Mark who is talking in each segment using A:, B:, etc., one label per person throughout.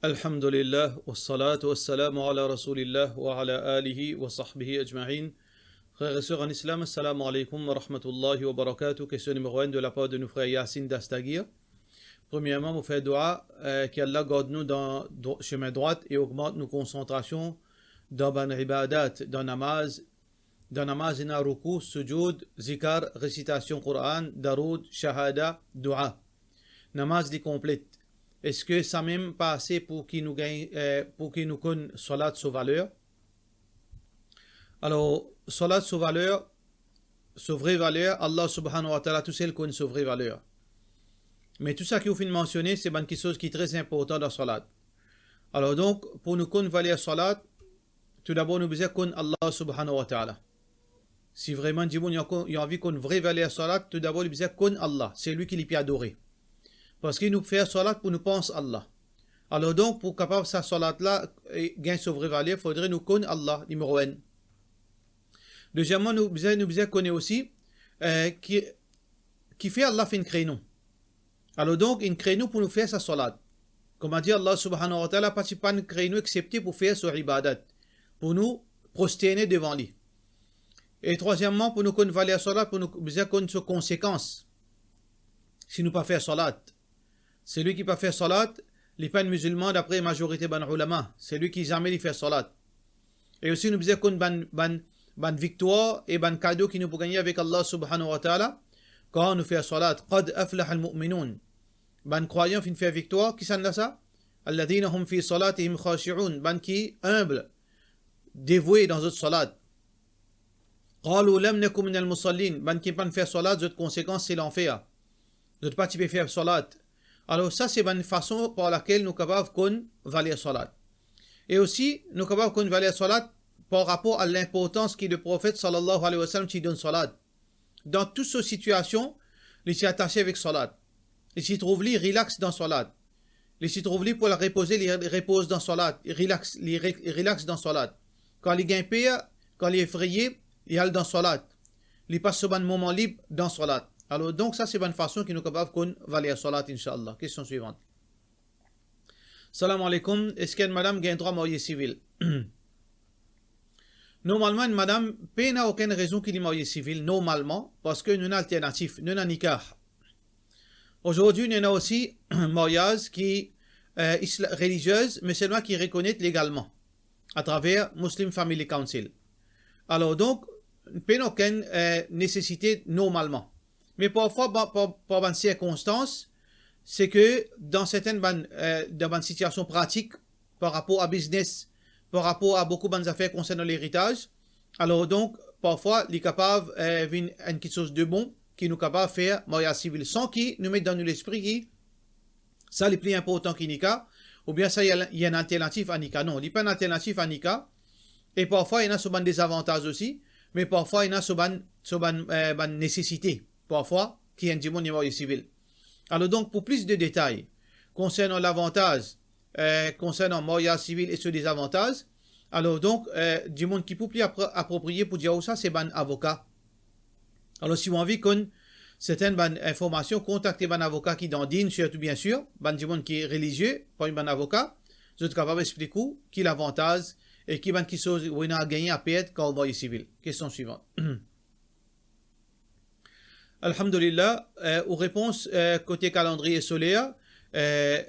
A: Alhamdulillah, wassalatu wassalamu ala rasulillah wa ala alihi wa sahbihi ajma'in. Frères et sœurs en islam, assalamu alaikum wa rahmatullahi wa barakatuh. Question numéro 1 de la part de nos frères Yassine d'Astagir. Premièrement, vous faites dua qu'Allah garde nous dans le chemin droit et augmente nos concentrations dans ban ibadat, dans namaz, ina ruku, sujud, zikar, récitation Coran, daroud, shahada, dua. Namaz dit complète. Est-ce que ça même pas assez pour qu'il nous gagne, pour qu'il nous connaisse salat sous valeur? Alors, salat sous valeur, sous vraie valeur, Allah subhanahu wa ta'ala tout seul connaît sous vraie valeur. Mais tout ça que vous venez de mentionner, c'est quelque chose qui est très important dans salat. Alors donc, pour nous connaître valeur salat, tout d'abord nous besoin connaître Allah subhanahu wa ta'ala. Si vraiment il y a envie qu'on vraie valeur salat, tout d'abord nous besoin connaître Allah, c'est lui qui l'y peut adorer. Parce qu'il nous fait salat pour nous penser Allah. Alors donc, pour capable sa salat là, gagner sa vraie valeur, il faudrait nous connaître Allah, numéro 1. Deuxièmement, nous besoin connaître aussi qui fait Allah fait une créneau. Alors donc, une créneau pour nous faire sa salat. Comme a dit Allah subhanahu wa ta'ala, pas une créneau accepté pour faire sa ibadat, pour nous prosterner devant lui. Et troisièmement, pour nous connaître valeur salat, pour nous besoin connaître ses conséquences. Si nous pas faire salat. Celui qui ne peut pas faire salat, il n'est pas musulman d'après la majorité des ulama. C'est lui qui jamais fait salat. Et aussi, nous disons qu'on ban victoire et ban cadeau qui nous peut gagner avec Allah subhanahu wa ta'ala quand nous faisons salat. Qad aflah al-mu'minun. Ban croyant fin fait victoire, qui s'en a ça? Alladhina hum fi salatihim khashi'un. Ban qui humble, dévoué dans notre salat. Qalu lam nakum min al-musallin. Ban qui pas faire salat, notre conséquence c'est l'enfer. Notre pas peut faire salat. Alors ça, c'est une façon par laquelle nous sommes capables de connaître valeur salat. Et aussi, nous sommes capables de connaître valeur salat par rapport à l'importance que le prophète sallallahu alayhi wa sallam donne salat. Dans toutes ces situations, il s'est attaché avec salat. Il s'y trouve lui, relax dans salat. Il s'y trouve lui pour la reposer, il repose dans salat. Il relax dans salat. Quand il gagne pire, quand il est effrayé, il est dans salat. Il passe un moment libre dans salat. Alors donc ça c'est une façon qui nous est capable de connaître valeur salat, inshallah. Question suivante. Salam alaikum. Est-ce qu'une madame gagne droit à mariage civil? Normalement, une madame n'a aucune raison qu'il ait mariage civil, normalement, parce que nous avons une alternative, nous avons un nikah. Aujourd'hui, nous avons aussi un mariage qui est religieuse, mais seulement qui est reconnaît légalement, à travers Muslim Family Council. Alors donc, nous n'a aucune nécessité normalement. Mais parfois, par une circonstance, c'est que dans certaines situations pratiques, par rapport à business, par rapport à beaucoup d'affaires concernant l'héritage, alors donc, parfois, il est capable de quelque chose de bon qui nous est capable de faire mariage civil, sans qu'il nous mette dans l'esprit que ça est plus important qu'un nikah, ou bien ça, il y a une alternative à nikah. Non, il n'y a pas une alternative à nikah. Et parfois, il y en a souvent des avantages aussi, mais parfois, il y en a souvent une nécessité. Parfois, qui est un démon mariage civil. Alors donc, pour plus de détails concernant l'avantage, concernant mariage civil et ce désavantage, alors donc, du monde qui peut plus approprié pour dire ça, c'est un avocat. Alors si vous avez envie qu'on certaines informations, contactez un avocat qui dans dîne, surtout bien sûr, du monde qui est religieux, pas un avocat, vous êtes capable d'expliquer qui est l'avantage et qui est chose où il a gagné à perdre quand on mariage civil. Question suivante. Alhamdulillah, aux réponses côté calendrier solaire, je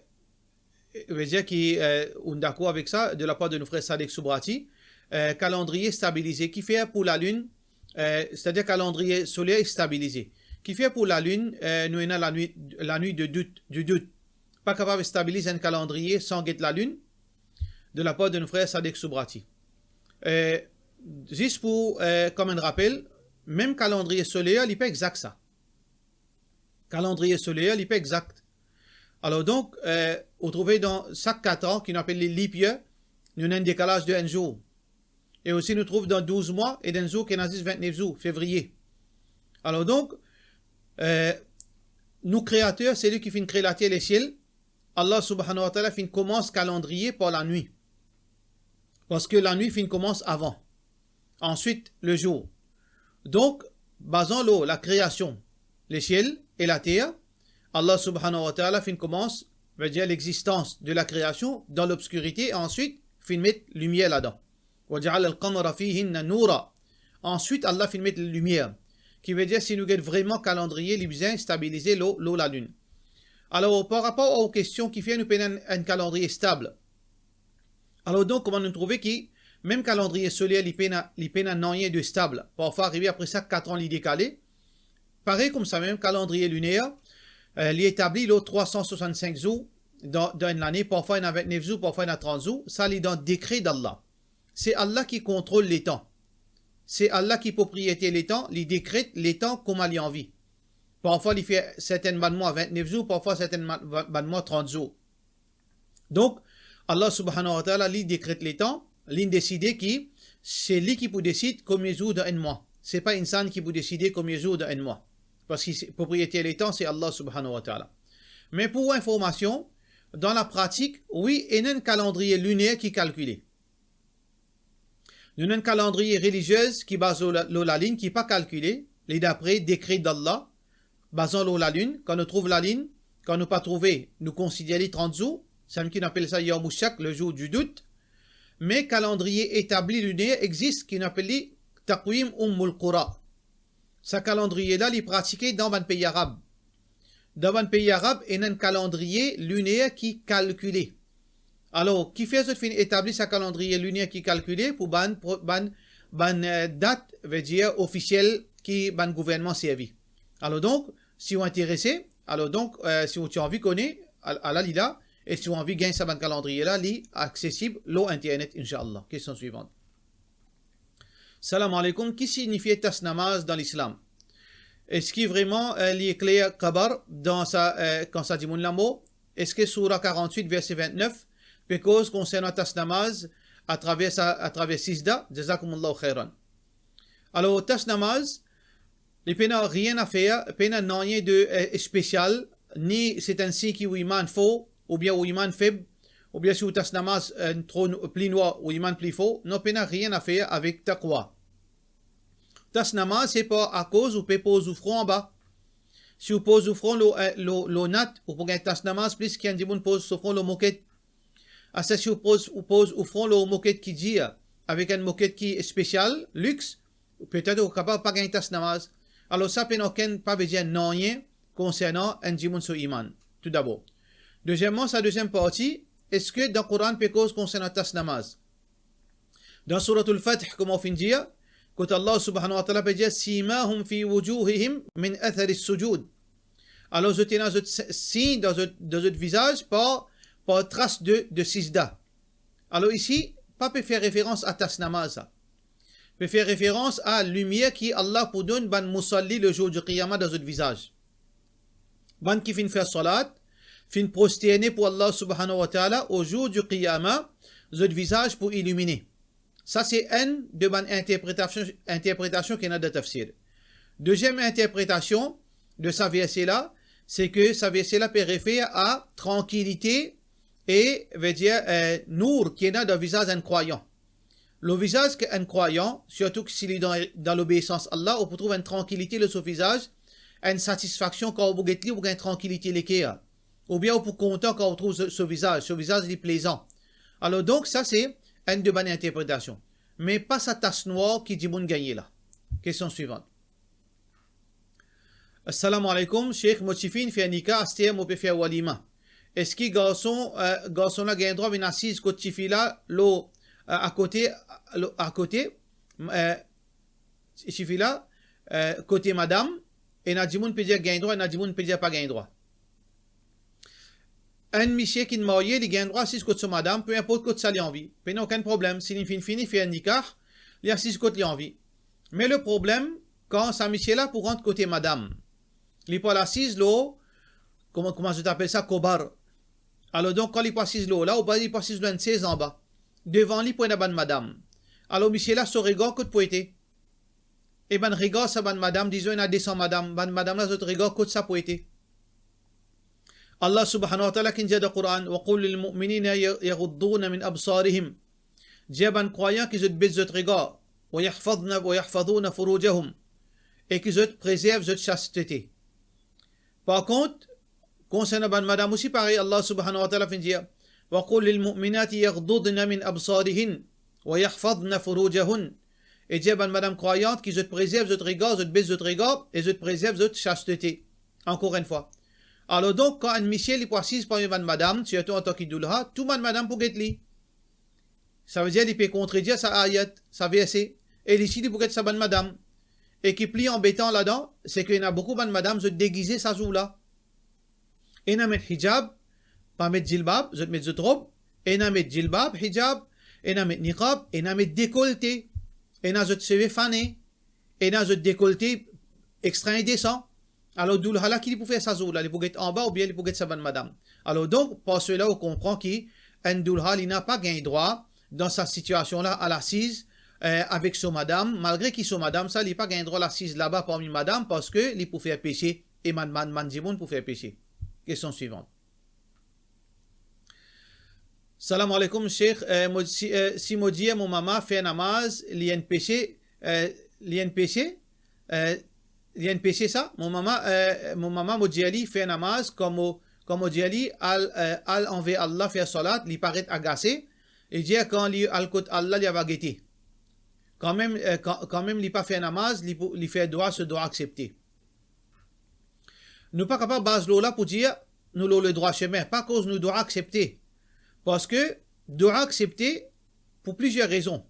A: veux dire qu'on est d'accord avec ça, de la part de nos frères Sadek Soubrati, calendrier stabilisé, qui fait pour la lune, c'est-à-dire calendrier solaire stabilisé, qui fait pour la lune, nous avons la nuit du doute, pas capable de stabiliser un calendrier sans guetter la lune, de la part de nos frères Sadek Soubrati. Juste pour, comme un rappel, même calendrier solaire, il n'est pas exact ça. Calendrier solaire, il n'est pas exact. Alors donc, vous trouvez dans chaque 4 ans, qu'on appelle les leap year, nous avons un décalage de 1 jour. Et aussi, nous trouvons dans 12 mois et d'un jour qui est dans 29 jours, février. Alors donc, nous créateurs, c'est lui qui fait créer la terre et les ciels. Allah subhanahu wa ta'ala commence calendrier par la nuit. Parce que la nuit commence avant. Ensuite, le jour. Donc, basons la création, les ciels et la terre, Allah subhanahu wa ta'ala commence veut dire l'existence de la création dans l'obscurité, et ensuite, il met lumière là-dedans. وَجَعَلَ الْقَمَرَ فِيهِنَّ نُورًا. Ensuite, Allah fait mettre lumière, qui veut dire si nous avons vraiment calendrier, il besoin stabiliser l'eau, la lune. Alors, par rapport aux questions qui font nous un calendrier stable. Alors donc, comment nous trouver qui, même calendrier solaire, il peine un an de stable. Parfois, arriver après ça, 4 ans, il décalé. Pareil comme ça, même calendrier lunaire, il établit l'autre 365 jours dans une année. Parfois, il y a 29 jours, parfois, il y a 30 jours. Ça, il est dans le décret d'Allah. C'est Allah qui contrôle les temps. C'est Allah qui propriété les temps, il décrète les temps comme il a envie. Parfois, il fait certains mois 29 jours, parfois certains mois 30 jours. Donc, Allah subhanahu wa ta'ala, il décrète les temps, il décide qui, c'est lui qui peut décider combien de jours dans un mois. C'est pas insan qui peut décider combien de jours dans un mois. Parce que propriété des temps, c'est Allah subhanahu wa ta'ala. Mais pour information, dans la pratique, oui, il y a un calendrier lunaire qui est calculé. Nous avons un calendrier religieux qui base sur la lune, qui n'est pas calculé, les d'après décret d'Allah, basant sur la lune. Quand nous trouvons la lune, quand nous pas trouvé, nous considérons les 30 jours. C'est qui appelle ça Yawm Shak, le jour du doute. Mais calendrier établi lunaire existe, qui appelle Taqwim Ummul Qura. Ce calendrier-là, il est pratiqué dans un pays arabe. Dans un pays arabe, il y a un calendrier lunaire qui est calculé. Alors, qui fait ce fin établir ce calendrier lunaire qui est calculé pour ban date, veut dire officielle qui ban gouvernement servi. Alors donc, si vous êtes intéressé, alors donc, si vous avez envie de connaître, à la lila, et si vous avez envie de gagner ce calendrier là, il est accessible l'eau internet, Inch'Allah. Question suivante. Salam alaikum, qui signifie tas namaz dans l'islam? Est-ce qu'il vraiment est clair kabar dans sa quand ça dit mon mot? Est-ce que surah 48 verset 29 because concernant tas namaz à travers Sisda, jazakumullahu khairan. Alors tas namaz, il n'y a rien à faire, il n'y a rien de spécial, ni c'est un signe qui ou iman faux, ou bien ou iman faible, ou bien si vous tas namaz trop plus noir ou iman plus faux, non, il n'y a rien à faire avec taqwa. Tas namaz, c'est pas à cause ou peut poser au front en bas. Si vous posez au front le nat, ou pour gagner tas namaz, plus qu'il y a un pose au front le moquette. À ça, si vous posez au front le moquette qui dit, avec un moquette qui est spécial, luxe, peut-être vous êtes capable de pas gagner tas namaz. Alors ça, peut pas dire non rien concernant un djimoun sur iman, tout d'abord. Deuxièmement, sa deuxième partie, est-ce que dans le Coran, peut cause concernant tas namaz? Dans Surah Al-Fatih, comme on finit dire, quand Allah subhanahu wa ta'ala peut dire simahum fi wujuhihim min athari sujud. Alors, je tiens dans signe dans votre visage par trace de sisda. Alors ici, pas peut faire référence à tas namaz. Peut faire référence à la lumière qui Allah pour donner ban musalli le jour du qiyamah dans votre visage. Ban qui fin faire salat, fin prosterner pour Allah subhanahu wa ta'ala au jour du qiyamah, votre visage pour illuminer. Ça, c'est une de bonnes interprétation qu'il y a dans le tafsir. Deuxième interprétation de sa verset-là, c'est que sa verset-là peut référer à tranquillité et veut dire nour qui est dans le visage d'un croyant. Le visage d'un croyant, surtout s'il est dans l'obéissance à Allah, on peut trouver une tranquillité de son visage, une satisfaction quand on peut ou une tranquillité l'équerre. Ou bien on peut content quand on trouve ce visage il est plaisant. Alors donc ça c'est une de bonne interprétation. Mais pas sa tasse noire qui dit bon gagner là. Question suivante. Assalamu alaikum, Cheikh Mochifine fait un nikah, astem ou peut faire walima. Est-ce que garçon là gagne droit d'une assise côté fille là, l'eau à côté, chifi là, côté madame, et n'a dit moun peut dire gagne droit, et n'a dit moun peut dire pas gagne droit. Un monsieur qui est marié, il gagne droit 6 côté madame, peu importe côté ça lui envie. Il n'y a aucun problème. S'il finit, fait un nikah, il y a 6 côté lui envie. Mais le problème, quand ça monsieur là pour rentrer côté madame, il pas l'assise l'eau, comment je t'appelle ça, kobar. Alors donc, quand il passe l'eau là, ou pas il passe l'eau 16 en bas. Devant lui, pour une bonne madame. Alors monsieur là, ce regard que tu peux être. Et ben regard sa bonne madame, disons, il y a 200 madame. Bonne madame là, ce regard que ça peut être. Allah subhanahu wa ta'ala qui dit dans le Coran وَقُلْ لِلْمُؤْمِنِينَ يَغُضُّونَ مِنْ أَبْصَارِهِمْ Dieu ban croyant qu'ils baissent votre regard وَيَحْفَظُونَ فُرُوجَهُمْ et qu'ils préservent votre chasteté. Par contre, Concernant ban madame aussi, pareil, Allah subhanahu wa ta'ala fait dire وَقُلْ لِلْمُؤْمِنَاتِ يَغْضُضْنَ مِنْ أَبْصَارِهِنْ وَيَحْفَظْنَ فُرُوجَهُنْ. Et dire ban madame croyante qui je te préserve, je te regarde, je te baisse, je te regarde, et je te préserve, je te chasteté. Encore une fois. Alors donc, quand un Michel est précise par une madame, surtout en tant qu'idulha, tout man madame pour get li. Ça veut dire qu'il peut contredire sa ayat, sa verset. Et ici, il peut être sa bonne madame. Et qui plie embêtant là-dedans, c'est qu'il y en a beaucoup de madame, je déguiser sa joue là. Et n'a mettre hijab, pas mettre jilbab, je mettre de robe, et n'a mettre jilbab, hijab, et n'a mettre niqab, et n'a mettre décolleté, et n'a je te fané, et n'a je décolleté extra indécent. Alors, d'où là, qui peut faire sa joue là, il peut être en bas ou bien il peut être sa bonne madame. Alors donc, par cela, on comprend qu'un doulha, il n'a pas gagné droit dans sa situation là à l'assise avec son madame, malgré qu'il soit madame, ça, il n'a pas gagné droit à l'assise là-bas parmi madame parce que il peut faire péché et man pour faire péché. Question suivante. Salam alaikum, Cheikh. Si moi dis mon maman fait namaz, il y a un péché, il y a un péché, il y a un péché ça. Mon maman me dit ali fait namaz comme on dit ali al envers Allah faire salat, il paraît agacé et dit quand il al côté Allah il va guetter. Quand même il pas fait namaz, il fait droit ce droit accepté. Nous pas capable base là pour dire nous le droit chemin, pas cause nous doit accepter. Parce que doit accepter pour plusieurs raisons.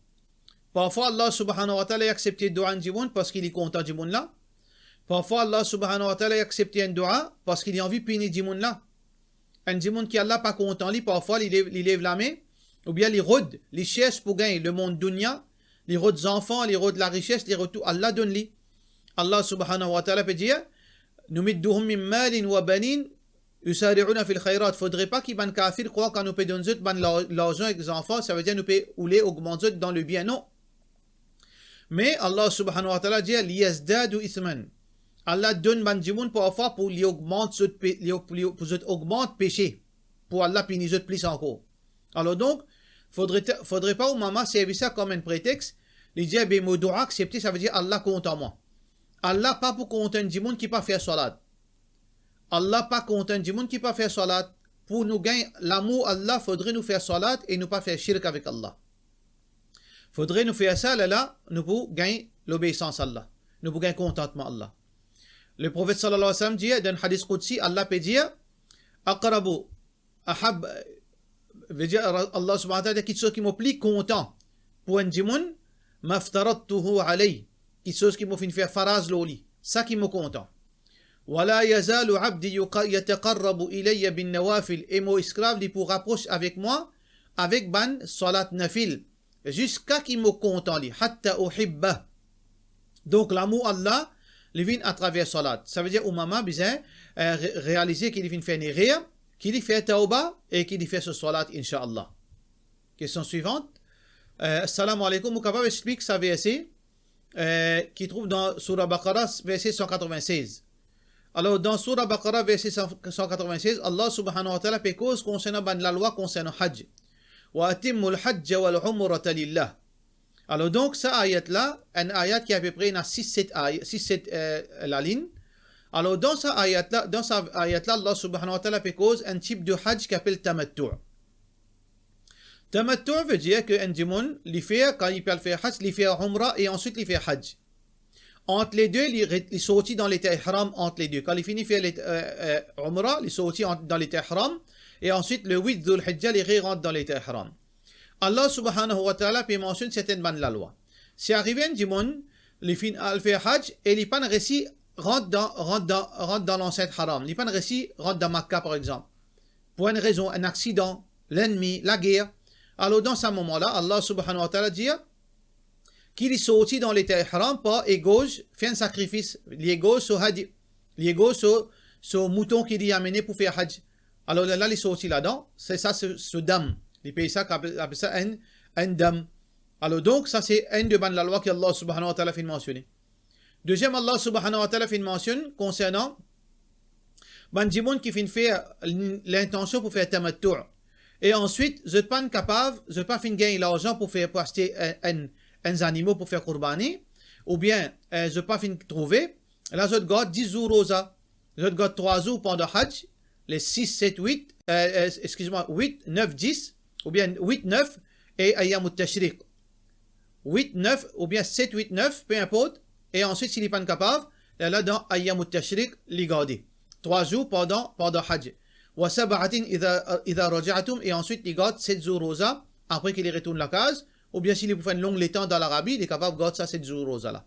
A: Parfois Allah subhanahu wa ta'ala a accepté le doigt du monde parce qu'il est content du monde là. Parfois Allah subhanahu wa ta'ala a accepté un doigt parce qu'il a envie de punir du monde là. Un du monde qui Allah pas content lui, parfois il lève la main ou bien il rôde les richesses pour gagner le monde dunya, il rôde les enfants, il rôde la richesse, il rôde tout. Allah donne lui. Allah subhanahu wa ta'ala peut dire numidduhum min malin wa banin yusari'una fil khayrat. Faudrait pas qu'ils ban kafir croient quand nous peut donner l'argent avec les enfants, ça veut dire nous peut ouler augmenter dans le bien. Non. Mais Allah subhanahu wa ta'ala dit liyazdadu ithman. Allah donne ban du monde parfois pour lui augmenter péché. Pour Allah punir plus encore. Alors donc, faudrait pas au maman servir ça comme un prétexte. Il dit ben mon doigt accepté, ça veut dire Allah compte en moi. Allah pas pour compter du monde qui pas faire salat. Allah pas content du monde qui pas faire salat. Pour nous gagner l'amour Allah, faudrait nous faire salat et nous pas faire shirk avec Allah. Faudrait nous faire ça là, nous pour gagner l'obéissance à Allah. Nous pour gagner contentement Allah. Le prophète sallallahu alayhi wa sallam dit dans le hadith Qudsi, Allah peut dire aqrabu ahab, veut dire Allah subhanahu wa ta'ala quelque chose qui m'a plus content pour un monde maftaradtuhu alayhi, quelque chose qui m'a fait faire faraz loli, ça qui m'a content. ولا يزال عبدي يتقرب إلي بالنوافل et mon esclave il pour rapprocher avec moi avec ban salat nafil jusqu'à qu'il me content li hatta uhibba. Donc l'amour Allah il vient à travers salat. Ça veut dire au maman besoin réaliser qu'il vient faire une rire, qu'il fait tauba et qu'il fait ce salat inshallah. Question suivante. Assalamu alaikum, vous capable expliquer ça verset qui trouve dans Surah Baqarah verset 196. Alors, dans Surah Baqarah, verset 196, Allah subhanahu wa ta'ala fait cause concernant la loi concernant Hajj. Wa atimul hajj wal umrata lillah. Alors, donc, ça ayat-là, un ayat qui a à peu près 6-7 la ligne. Alors, dans ça ayat-là, Allah subhanahu wa ta'ala fait cause un type de Hajj qui appelle Tamattu'. Tamattu' veut dire qu'un démon, quand il peut faire Hajj, il fait Umrah et ensuite il fait Hajj. Entre les deux, il sortit dans l'état ihram entre les deux. Quand il finit de faire Umrah, il sortit dans l'état ihram et ensuite le 8 Dhul Hijjah, il rentre dans l'état ihram. Allah subhanahu wa ta'ala peut mentionner certaines bandes de la loi. C'est arrivé un démon, il fait Hajj et il n'a pas réussi rentre dans l'enceinte haram. Il n'a pas réussi rentre dans Makkah par exemple. Pour une raison, un accident, l'ennemi, la guerre. Alors dans ce moment-là, Allah subhanahu wa ta'ala dit qu'il est sorti dans l'état ihram par égauge, fait un sacrifice, l'égauge sur hajj, l'égauge sur mouton qu'il y a amené pour faire hajj. Alors là, il est sorti là-dedans, c'est ça, ce dam. Il paye ça, appelle ça un dam. Alors donc, ça c'est un de la loi qu'Allah subhanahu wa ta'ala fait mentionner. Deuxième, Allah subhanahu wa ta'ala fait mention concernant Bandimoun qui fait faire l'intention pour faire tamattu'. Et ensuite, je ne suis pas capable, je ne pas fin gagner l'argent pour acheter un animaux pour faire qurbani, ou bien je ne pas fin trouver. Là, je garde 10 jours rosa, je garde 3 jours pendant Hajj, les 6, 7, 8, excuse-moi, 8, 9, 10, ou bien 8, 9 et Ayyam al-Tashriq. 8, 9, ou bien 7, 8, 9, peu importe. Et ensuite, s'il n'est pas capable, là, dans Ayyam al-Tashriq, les garder. 3 jours pendant Hajj. Wa sab'atin idha raja'atum, et ensuite, il garde 7 jours rosa, après qu'il retourne la case. Ou bien s'il est pour faire une longue temps dans l'Arabie, il est capable de garder ça 7 jours rosa là.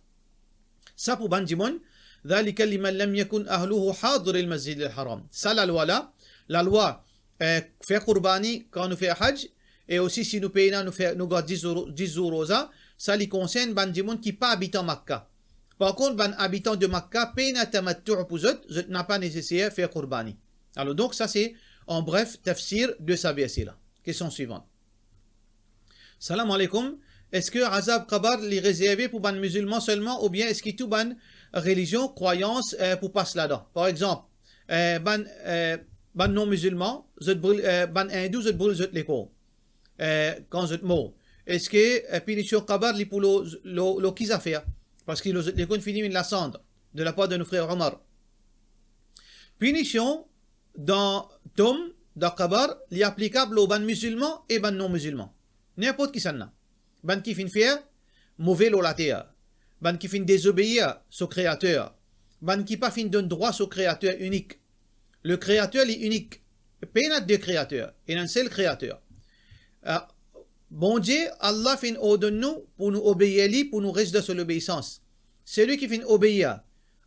A: Ça pour Banjimon. ذلك لمن لم يكن أهله حاضر المسجد الحرام. Ça la loi là. La loi fait Qurbani quand nous fait Hajj. Et aussi si nous payons, nous gardons 10 jours rosa. Ça lui concerne Banjimon qui pas habitant Makkah. Par contre, ban habitant de Makkah, payna tamattu' pour eux, n'a pas nécessaire faire Qurbani. Alors donc ça c'est en bref tafsir de sa verset là. Question suivante. Salam alaikum. Est-ce que Azab Qabr est réservé pour les musulmans seulement ou bien est-ce qu'il y a toute une religion, croyance pour passer là-dedans? Par exemple, ban non-musulmans, ban hindous, je brûle l'école. Quand je mort. Est-ce que punition Qabr est pour le qu'ils a fait? Parce que l'école finit la cendre de la part de nos frères Omar. Punition dans Tom, dans Qabr, est applicable aux ban musulmans et ban non-musulmans. N'importe qui s'en a. Ban qui fin faire mauvais la terre. Ban qui fin désobéir au créateur. Ban qui pas fin donne droit au créateur unique. Le créateur est unique. Pas il y a deux créateurs. Il y a un seul créateur. Bon Dieu, Allah fin ordonne nous pour nous obéir, pour nous rester sur l'obéissance. Celui qui fin obéir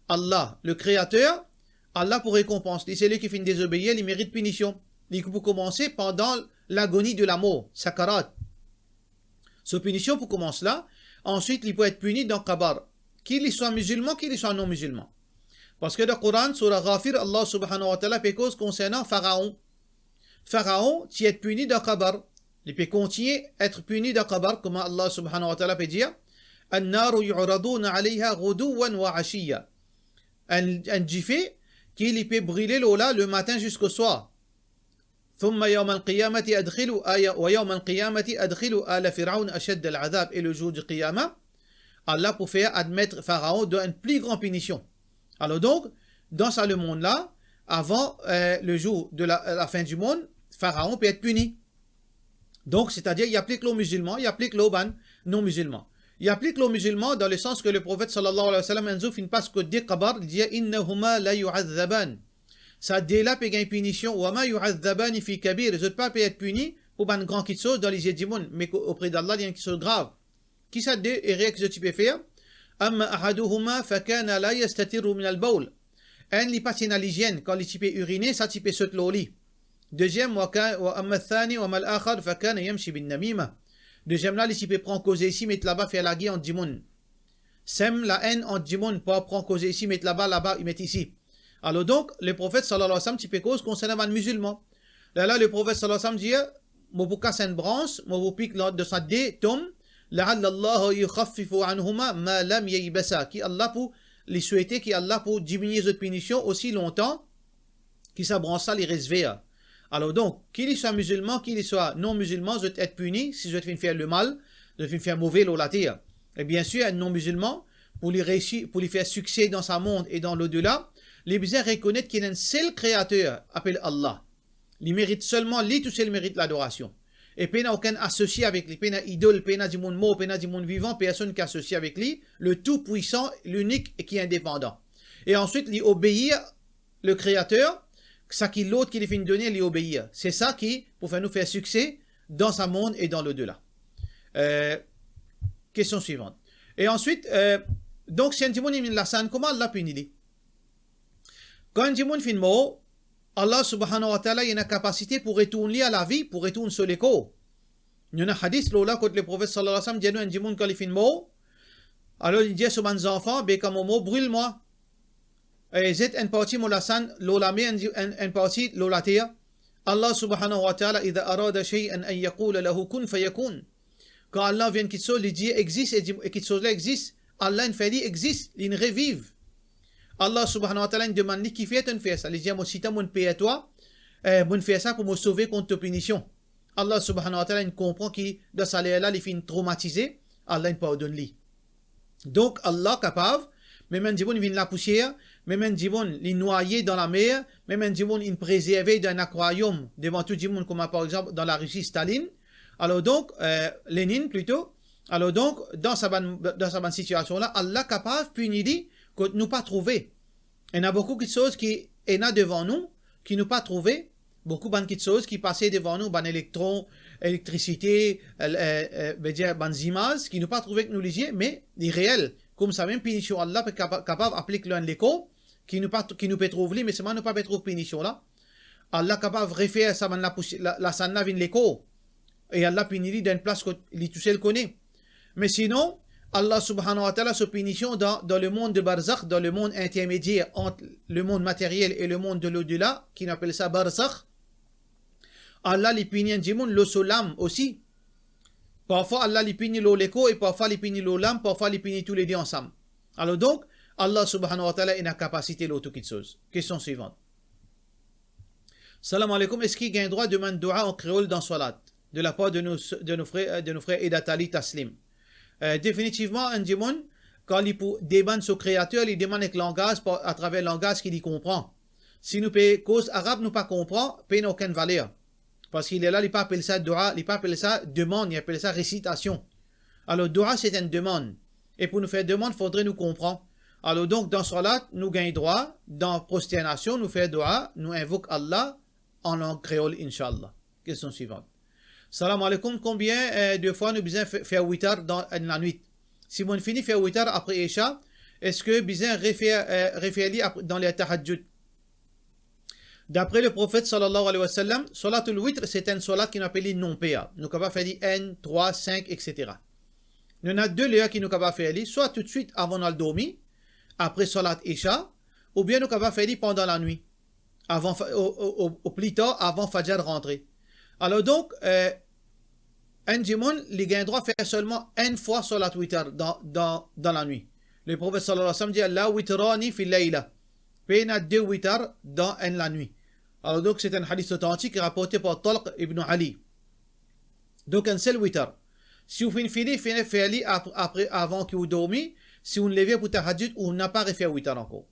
A: Allah, le créateur, Allah pour récompense. Celui qui fin désobéir, il mérite punition. Il peut commencer pendant l'agonie de la mort, sakarat. Cette punition pour commencer là. Ensuite, il peut être puni dans Qabr. Qu'il soit musulman, qu'il soit non musulman. Parce que dans le Coran, sur la Ghafir, Allah subhanahu wa ta'ala fait cause concernant Pharaon. Pharaon, qui est puni dans Qabr. Il peut continuer à être puni dans Qabr, comme Allah subhanahu wa ta'ala peut dire. An-naru yu'raduna alayha ghuduwan wa ashiya. Un jiffé qu'il peut brûler l'eau-là le matin jusqu'au soir. ثم يوم القيامة أدخلوا ويوم القيامة أدخلوا آل فرعون أشد العذاب. Et le jour du Qiyamah, Allah pour faire admettre Pharaon dans une plus grande punition. Alors donc, dans ce monde-là, avant le jour de la fin du monde, Pharaon peut être puni. Donc, c'est-à-dire, il applique l'eau musulman, il applique l'eau non musulman. Il applique l'eau musulman dans le sens que le prophète sallallahu alayhi wa sallam anzouf une passe que dit Qabr, il dit innahuma la yu'adhaban. Ça déla peut gagner punition. Wa ma yu'adhabani fi kabir. Les autres pas peut être punis pour un grand quelque chose dans les yeux du monde, mais auprès d'Allah, il y a quelque chose de grave. Qui ça dit et rien que tu peux faire? Amma ahaduhuma fakana la yastatiru min al-bawl. Un li pas à l'hygiène quand il peut uriner, ça tu peux sauter l'eau li. Deuxième, wa amma thani wa mal akhar fakana yamshi bin namima. Deuxième là, il peut prendre cause ici, mettre là-bas, faire la guerre en dimoun. Sème la haine en dimoun, pas prendre cause ici, mettre là-bas, il met ici. Alors donc, le prophète sallallahu alayhi wa sallam, tu peux cause concernant les musulmans. Là, le prophète sallallahu alayhi wa sallam dit, moi vous casse une branche, moi vous pique de sa dé, tombe, la'alla Allah yukhaffifu anhuma ma lam yaybasa, qui Allah pour les souhaiter, qui Allah pour diminuer cette punition aussi longtemps, qui sa branche ça les réserver. Alors donc, qu'il soit musulman, qu'il soit non musulman, je vais être puni si je vais faire le mal, je vais faire mauvais la terre. Et bien sûr, un non musulman, pour lui réussir, pour lui faire succès dans sa monde et dans l'au-delà, les besoins reconnaître qu'il y a un seul créateur, appelé Allah. Il mérite seulement, lui tout seul mérite l'adoration. Et il n'y a aucun associé avec lui, il n'y a idole, il n'y a du monde mort, il n'y a du monde vivant, personne qui est associé avec lui, le tout puissant, l'unique et qui est indépendant. Et ensuite, il obéit le créateur, ça qui l'autre qui lui fait donner, lui obéir. C'est ça qui, pour faire nous faire succès dans sa monde et dans l'au-delà. Question suivante. Et ensuite, donc si un timon est la scène, comment Allah punit? Quand un timon fait mort, Allah subhanahu wa ta'ala il a une capacité pour retourner à la vie, pour retourner sur l'écho. Il y a un hadith là quand le prophète sallallahu alayhi wa sallam dit à un timon quand il fait mort, alors il dit à ses enfants, comme mot brûle-moi. Et c'est une partie de la scène, une partie de la terre. Allah subhanahu wa ta'ala, إذا أراد شيئا أن يقول له كن فيكون. Quand Allah vient quelque chose, il dit existe et quelque chose là existe. Allah il fait dit existe, il revive. Allah subhanahu wa ta'ala il demande qui fait un faire ça. Il dit moi si tu mon paye à toi, mon faire ça pour me sauver contre ta punition. Allah subhanahu wa ta'ala il comprend qu'il dans sa là il finit traumatisé. Allah il pardonne lui. Donc Allah capable, mais même si on vient la poussière, même un dimon, les noyer dans la mer, même un dimon, il préservé d'un aquarium devant tout le monde, comme par exemple dans la Russie, Staline. Alors donc, Lénine plutôt. Alors donc, dans sa bonne situation-là, Allah est capable, puis il dit, que nous pas trouvé. Il y a beaucoup de choses qui sont devant nous, qui nous pas trouvé. Beaucoup de choses qui passaient devant nous, ban électrons, électricité, ban images, qui nous pas trouvé que nous lisions, mais les réels. Comme ça même, punition Allah est capable d'appliquer l'un l'écho, qui nous peut trouver, mais seulement nous pas peut trouver punition là. Allah est capable de refaire ça, la sanna vin l'écho. Et Allah punit dans une place que tout seul connaît. Mais sinon, Allah subhanahu wa ta'ala se punition dans le monde de barzakh, dans le monde intermédiaire entre le monde matériel et le monde de l'au-delà, qui appelle ça barzakh. Allah les punit du monde, le solam aussi. Parfois Allah les punit l'écho et parfois les punit l'olam, parfois les punit tous les deux ensemble. Alors donc, Allah subhanahu wa ta'ala a la capacité de toutes choses. Question suivante. Salam alaikum, est-ce qu'il y a un droit de demander dua en créole dans Salat de la part de nos frères Edatali Taslim? Définitivement, un démon, quand il demande son créateur, il demande avec langage, à travers le langage qu'il y comprend. Si nous payons cause arabe, nous pas comprend, paye n'a aucune valeur. Parce qu'il est là, il pas appelle ça dua, il pas appelle ça demande, il appelle ça récitation. Alors, dua, c'est une demande. Et pour nous faire demande, il faudrait nous comprendre. Alors donc, dans Salat, nous gagnons droit. Dans prosternation, nous faisons dua, nous invoquons Allah en langue créole, Inch'Allah. Question suivante. Salam alaikum, combien de fois nous besoin faire 8 heures dans la nuit? Si on finit faire 8 heures après Isha, est-ce que besoin refaire dans les tahajjud? D'après le prophète sallallahu alayhi wa sallam, Salatul Witr, c'est un salat qui nous appelle non-péa. Nous avons fait 1, 3, 5, etc. Nous avons deux lieux qui nous avons fait, soit tout de suite avant de dormir, après Salat Isha, ou bien nous avons fait pendant la nuit, au plus tard, avant Fajr rentrer. Alors donc, un dimon, les gains droit faire seulement une fois Salat Witr dans la nuit. Le prophète sallallahu alayhi wa sallam dit Allah witrani fi layla. Pena 2 witr dans la nuit. Alors donc c'est un hadith authentique rapporté par Talq ibn Ali. Donc un seul witr. Si vous finissez après avant que vous dormiez, si vous levez pour tahajjud, vous n'avez pas refait witr encore.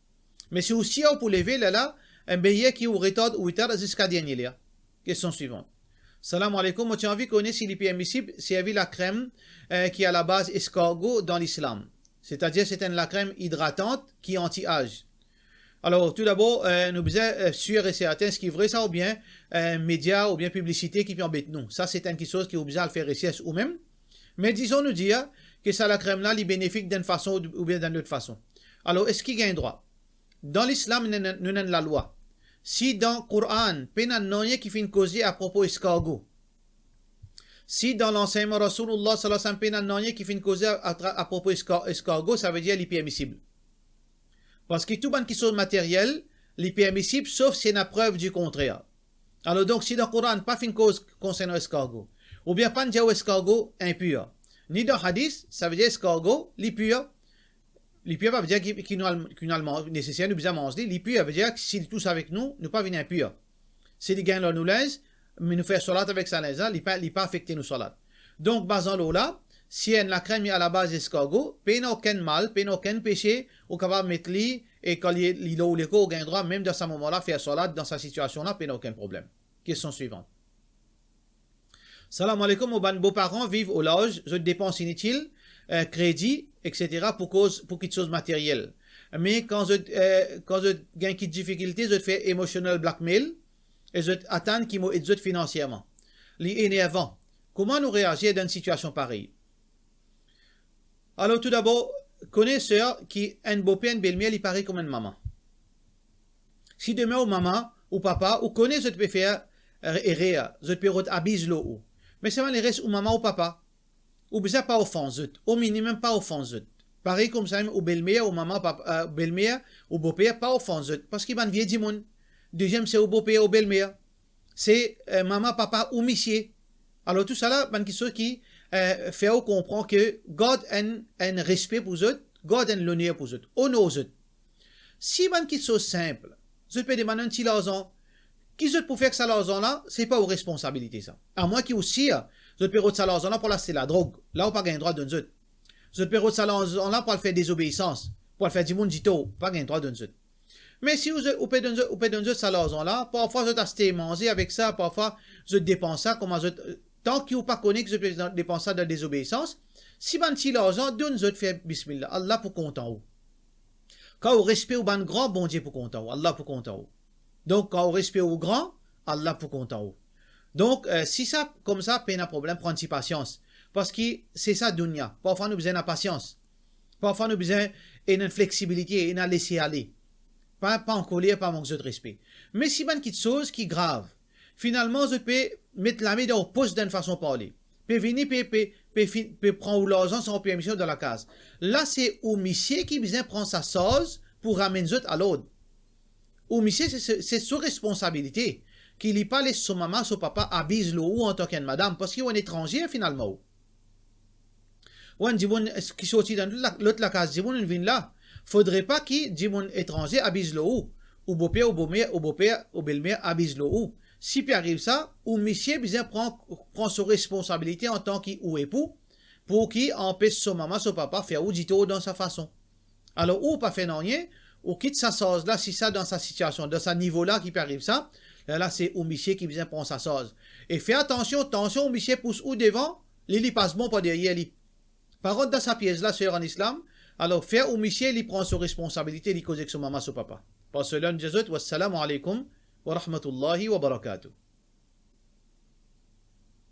A: Mais si vous pour lever là, un billet qui vous retarde witr jusqu'à dernier là. Question suivante. Salam alaikum, moi j'ai envie de connaître s'il est permissible, s'il y a la crème qui est à la base escargot dans l'islam. C'est-à-dire c'est la crème hydratante qui est anti-âge. Alors, tout d'abord, nous besoin sûr et certain ce qui est vrai, ça, ou bien médias, ou bien publicité qui peut embêter nous. Ça, c'est une chose qui est obligé de faire recherche ou même. Mais disons nous dire que ça, la crème-là, est bénéfique d'une façon ou bien d'une autre façon. Alors, est-ce qu'il y a un droit? Dans l'islam, nous avons la loi. Si dans le Coran, il y a rien qui fait une cause à propos escargot. Si dans l'enseignement Rasulullah sallallahu alayhi wa sallam, il y a rien qui fait une cause à propos escargot, ça veut dire qu'il est permissible. Parce que tout qui sont matériels, les permissibles, sauf s'il y a une preuve du contraire. Alors donc, si dans le Coran, pas fait une cause concernant l'escargot, ou bien pas un escargot impur, ni dans le hadith, ça veut dire escargot, l'impur. L'impur veut dire qu'il nous nécessaire, nous besoin manger. L'impur veut dire que s'il touche avec nous, nous pas venir impur. S'il gagne là, nous laisse, mais nous faire salat avec sa laisse, il ne pas affecter nos salat. Donc, basant l'eau là, si la crème est à la base d'escargot, il n'y a aucun mal, il n'y a aucun péché, on est capable de mettre l'eau et quand l'eau ou l'écho, on gagne droit, même dans ce moment-là, faire salat, dans sa situation-là, il n'y a aucun problème. Question suivante. Salam alaikum, aux beaux-parents vivent au large, je dépense inutile, crédit, etc. pour quelque chose matériel. Mais quand je gagne une difficulté, je fais emotional blackmail et je attends qu'ils m'aident financièrement. Les énervants. Comment nous réagir dans une situation pareille? Alors tout d'abord, connaisseur qui a un beau-père, une belle-mère, il paraît comme une maman. Si demain ou maman ou papa ou connaît, je peux faire erreur, je peux abuse l'eau. Mais c'est les restes ou maman ou papa. Ou bien pas offenser, au minimum pas offenser. Pareil comme ça, ou belle-mère ou maman, papa, belle-mère ou beau-père, pas offenser. Parce qu'il va vieux du monde. Deuxième, c'est au beau-père ou belle-mère. C'est maman, papa ou monsieur. Alors tout ça là, c'est chose qui fait comprendre que God a un respect pour eux, God a l'honneur pour eux, honore eux. Si c'est une chose simple, je peux demander un petit l'argent, qui je pour faire que ça l'argent là, c'est pas aux responsabilités ça. À moins qu'il aussi, je peux retirer ça l'argent là pour l'acheter la drogue, là on pas gagner droit d'un eux. Je peux retirer ça l'argent là pour faire désobéissance, pour faire du monde dit pas gagner droit d'un eux. Mais si vous pouvez donner ça l'argent là, parfois vous achetez manger avec ça, parfois vous dépensez ça, comment vous, tant que vous pas connaissez que vous pouvez dépenser ça dans la désobéissance, si vous avez l'argent, donnez-vous faire bismillah, Allah pour content vous. Quand vous respectez un grand, bon Dieu pour content vous, Allah pour content vous. Donc quand vous respectez au grand, Allah pour content vous. Donc si ça, comme ça, pas un problème, prenez patience. Parce que c'est ça, dunya. Parfois nous besoin de patience. Parfois nous besoin d'une flexibilité, une laisser aller. Pas en colère, pas en manque de respect. Mais si une petite chose qui est grave, finalement, je peux mettre la main dans le poste d'une façon de parler. Puis venir, puis prendre l'argent sans permission dans la case. Là, c'est au monsieur qui vient prendre sa sauce pour ramener à l'autre. Au monsieur, c'est sa responsabilité. Qu'il n'y pas laisse son maman, son papa, abuse l'eau en tant que madame, parce qu'il est un étranger finalement. Ou un djibon qui sortit dans l'autre la case, djibon vient là. Faudrait pas qu'il djibon étranger abuse l'eau. Ou beau-père, ou belle-mère abuse l'eau. Si puis arrive ça, ou monsieur bien prend sa responsabilité en tant qu'époux, pour qu'il empêche son maman, son papa faire ou dit dans sa façon. Alors, ou pas fait rien, ou quitte sa sauce là, si ça dans sa situation, dans sa niveau là qui peut arrive ça, là c'est au monsieur qui vient prendre sa sauce. Et fais attention, au monsieur pousse ou devant, il passe bon pas derrière lui. Par contre, dans sa pièce là, c'est en islam, alors faire au monsieur, il prend sa responsabilité, il cause avec son maman, son papa. Parce que là, nous disons, wassalamu alaikum wa rahmatullahi wa barakatuh.